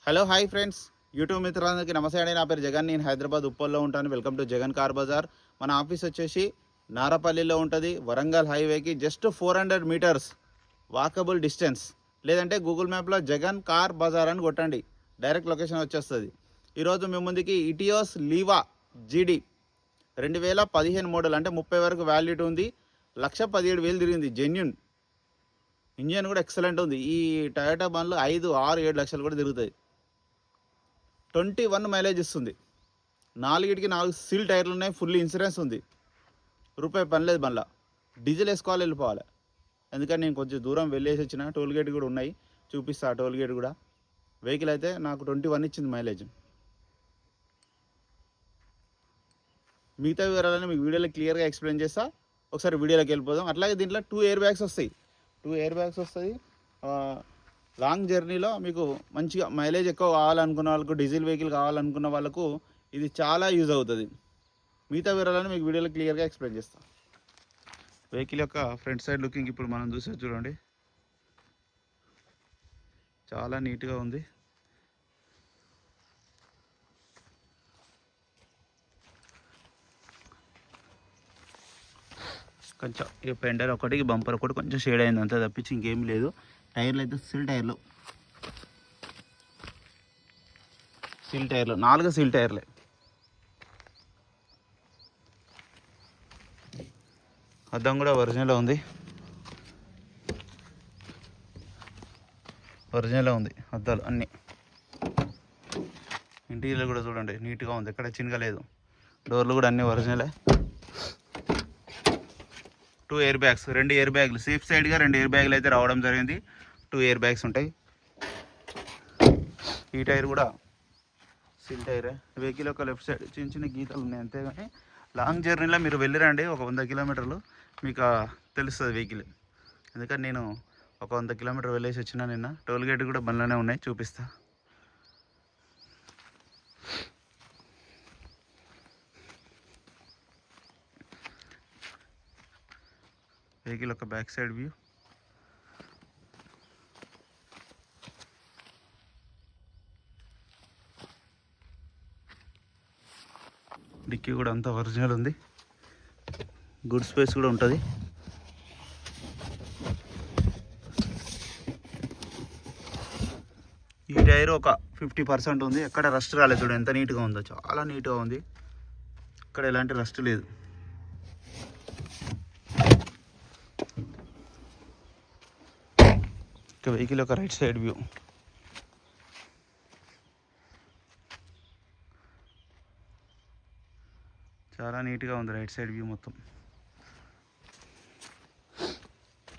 Hello hi friends, YouTube మిత్రులందరికీ నమస్తే అండి. నా పేరు జగన్. నేను హైదరాబాద్ ఉప్పల్లో ఉంటాను. Welcome to Jagan car bazaar. మన ఆఫీస్ వచ్చేసి నారపల్లిలో ఉంటుంది. వరంగల్ హైవేకి జస్ట్ 400 మీటర్స్ వాకబుల్ డిస్టెన్స్. లేదంటే గూగుల్ మ్యాప్లో జగన్ కార్ బజార్ అని కొట్టండి, డైరెక్ట్ లొకేషన్ వచ్చేస్తుంది. ఈరోజు మీ ముందుకి ఇటియోస్ లీవా జీడీ 2015 మోడల్, అంటే 30 వరకు వ్యాలిడిటీ ఉంది. 1,17,000 తిరిగింది. జెన్యున్ ఇంజన్ కూడా ఎక్సలెంట్ ఉంది. ఈ టయోటా బండ్లు 5, 6, 7 లక్షలు కూడా తిరుగుతాయి. 21 మైలేజ్ ఇస్తుంది. 4 సీల్ టైర్లు ఉన్నాయి. ఫుల్ ఇన్సూరెన్స్ ఉంది. రూపాయి పని లేదు. మళ్ళీ డీజిల్ వేసుకోవాలి, వెళ్ళిపోవాలి. ఎందుకంటే నేను కొంచెం దూరం వెళ్ళేసి వచ్చిన. టోల్ గేట్ కూడా ఉన్నాయి, చూపిస్తా. టోల్ గేట్ కూడా వెహికల్ అయితే నాకు 21 ఇచ్చింది మైలేజ్. మిగతా వివరాలని మీకు వీడియోలో క్లియర్గా ఎక్స్ప్లెయిన్ చేస్తా. ఒకసారి వీడియోలోకి వెళ్ళిపోదాం. అట్లాగే దీంట్లో 2 ఎయిర్ బ్యాగ్స్ వస్తాయి. 2 ఎయిర్ బ్యాగ్స్ వస్తాయి. లాంగ్ జర్నీలో మీకు మంచిగా మైలేజ్ ఎక్కువ కావాలనుకున్న వాళ్ళకు, డీజిల్ వెహికల్ కావాలనుకున్న వాళ్ళకు ఇది చాలా యూజ్ అవుతుంది. మిగతా వివరాలను మీకు వీడియోలో క్లియర్గా ఎక్స్ప్లెయిన్ చేస్తాం. వెహికల్ యొక్క ఫ్రంట్ సైడ్ లుకింగ్ ఇప్పుడు మనం చూసే చూడండి, చాలా నీట్గా ఉంది. కొంచెం ఇక పెండర్ ఒకటి, బంపర్ ఒకటి కొంచెం షేడ్ అయింది, అంతా తప్పించి ఇంకేం లేదు. టైర్లు అయితే సీల్ టైర్లు, 4 సీల్ టైర్లే. అద్దం కూడా ఒరిజినల్ ఉంది. అద్దాలు అన్నీ. ఇంటీరియర్ కూడా చూడండి, నీట్గా ఉంది, ఎక్కడ చినగలేదు. డోర్లు కూడా అన్నీ ఒరిజినలే. 2 ఎయిర్ బ్యాగ్స్, 2 ఎయిర్ బ్యాగులు సేఫ్ సైడ్గా 2 ఎయిర్ బ్యాగులు అయితే రావడం జరిగింది. 2 ఎయిర్ బ్యాగ్స్ ఉంటాయి. ఈ టైర్ కూడా సీల్ టైరే. వెహికల్ యొక్క లెఫ్ట్ సైడ్ చిన్న చిన్న గీతలు ఉన్నాయి, అంతేగాని లాంగ్ జర్నీలో మీరు వెళ్ళిరండి, ఒక 100 కిలోమీటర్లు మీకు తెలుస్తుంది వెహికల్. ఎందుకంటే నేను ఒక 100 కిలోమీటర్ వెళ్ళేసి వచ్చినా నిన్న. టోల్ గేట్ కూడా బండ్లోనే ఉన్నాయి, చూపిస్తా. వెహికల్ యొక్క బ్యాక్ సైడ్ వ్యూ. డిక్కీ కూడా అంతా ఒరిజినల్ ఉంది. గుడ్ స్పేస్ కూడా ఉంటుంది. ఈ టైర్ ఒక 50% ఉంది. ఎక్కడ రస్ట్ రాలేదు. చూడండి ఎంత నీట్గా ఉందో, చాలా నీట్గా ఉంది. ఇక్కడ ఎలాంటి రస్ట్ లేదు. ఇక వెహికల్ యొక్క రైట్ సైడ్ వ్యూ. చాలా నీట్గా ఉంది రైట్ సైడ్ వ్యూ మొత్తం.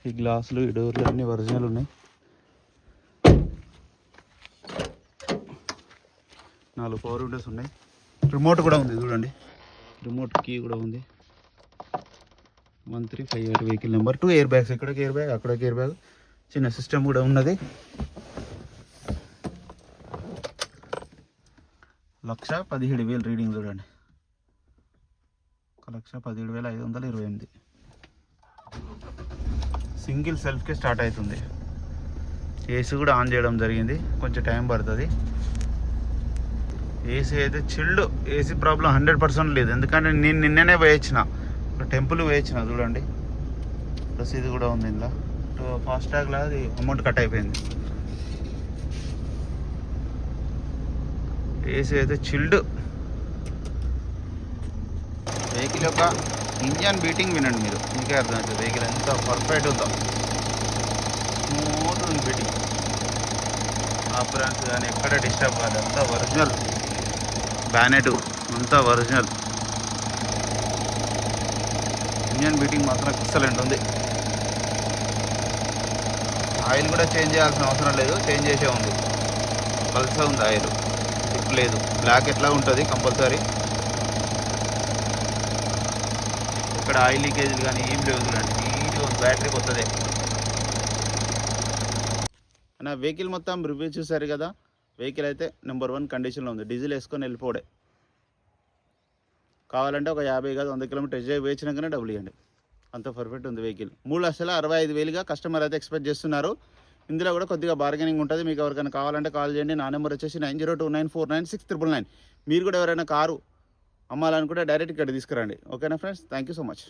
ఈ గ్లాసులు, ఈ డోర్లు అన్నీ ఒరిజినల్ ఉన్నాయి. 4 పవర్ విండోస్ ఉన్నాయి. రిమోట్ కూడా ఉంది చూడండి, రిమోట్ కీ కూడా ఉంది. 1358 వెహికల్ నెంబర్. 2 ఎయిర్ బ్యాగ్స్, ఇక్కడికి ఎయిర్ బ్యాగ్, అక్కడికి ఎయిర్ బ్యాగ్. చిన్న సిస్టమ్ కూడా ఉన్నది. 1,17,000 రీడింగ్ చూడండి, 1,17,528. సింగిల్ సెల్ఫ్కే స్టార్ట్ అవుతుంది. ఏసీ కూడా ఆన్ చేయడం జరిగింది, కొంచెం టైం పడుతుంది. ఏసీ అయితే చిల్డ్, ఏసీ ప్రాబ్లం 100% లేదు. ఎందుకంటే నేను నిన్ననే వేయించిన, టెంపుల్ వేయించిన చూడండి. ప్లస్ ఇది కూడా ఉంది ఇందులో. ఫాస్టాగ్లో అది అమౌంట్ కట్ అయిపోయింది. ఏసీ అయితే చిల్డ్. వెహికల్ యొక్క ఇంజన్ బీటింగ్ వినండి మీరు, మీకే అర్థమవుతుంది వెహికల్ ఎంత పర్ఫెక్ట్ ఉందో. స్మూత్ ఉంది బీటింగ్. ఆపరెన్స్ కానీ ఎక్కడ డిస్టర్బ్ కాదు, అంతా ఒరిజినల్. బ్యానెట్ అంతా ఒరిజినల్. ఇంజన్ బీటింగ్ మాత్రం ఎక్సలెంట్ ఉంది. ఆయిల్ కూడా చేంజ్ చేయాల్సిన అవసరం లేదు, చేంజ్ చేసే ఉంది. పల్సే ఉంది ఆయిల్, టిప్ లేదు. బ్లాక్ ఎట్లా ఉంటుంది కంపల్సరీ. ఇక్కడ ఆయిల్ లీకేజీలు కానీ ఏం లేవు చూడండి, నీట్గా ఉంది. బ్యాటరీ కొత్తదే. నా వెహికల్ మొత్తం రివ్యూ చూసారు కదా. వెహికల్ అయితే నెంబర్ 1 కండిషన్లో ఉంది. డీజిల్ వేసుకొని వెళ్ళిపోడే. కావాలంటే ఒక 50 కాదు 100 కిలోమీటర్ ఎజాయ్ వేయించినాకనే డబ్బులు ఇవ్వండి, అంత పర్ఫెక్ట్ ఉంది వెహికల్. 3,65,000గా కస్టమర్ అయితే ఎక్స్పెక్ట్ చేస్తున్నారు. ఇందులో కూడా కొద్దిగా బార్గెనింగ్ ఉంటుంది. మీకు ఎవరికైనా కావాలంటే కాల్ చేయండి. నా నెంబర్ వచ్చేసి 9029496999. మీరు కూడా ఎవరైనా కారు అమ్మాలనుకుంటే డైరెక్ట్ ఇక్కడ తీసుకురండి. ఓకేనా friends, thank you so much.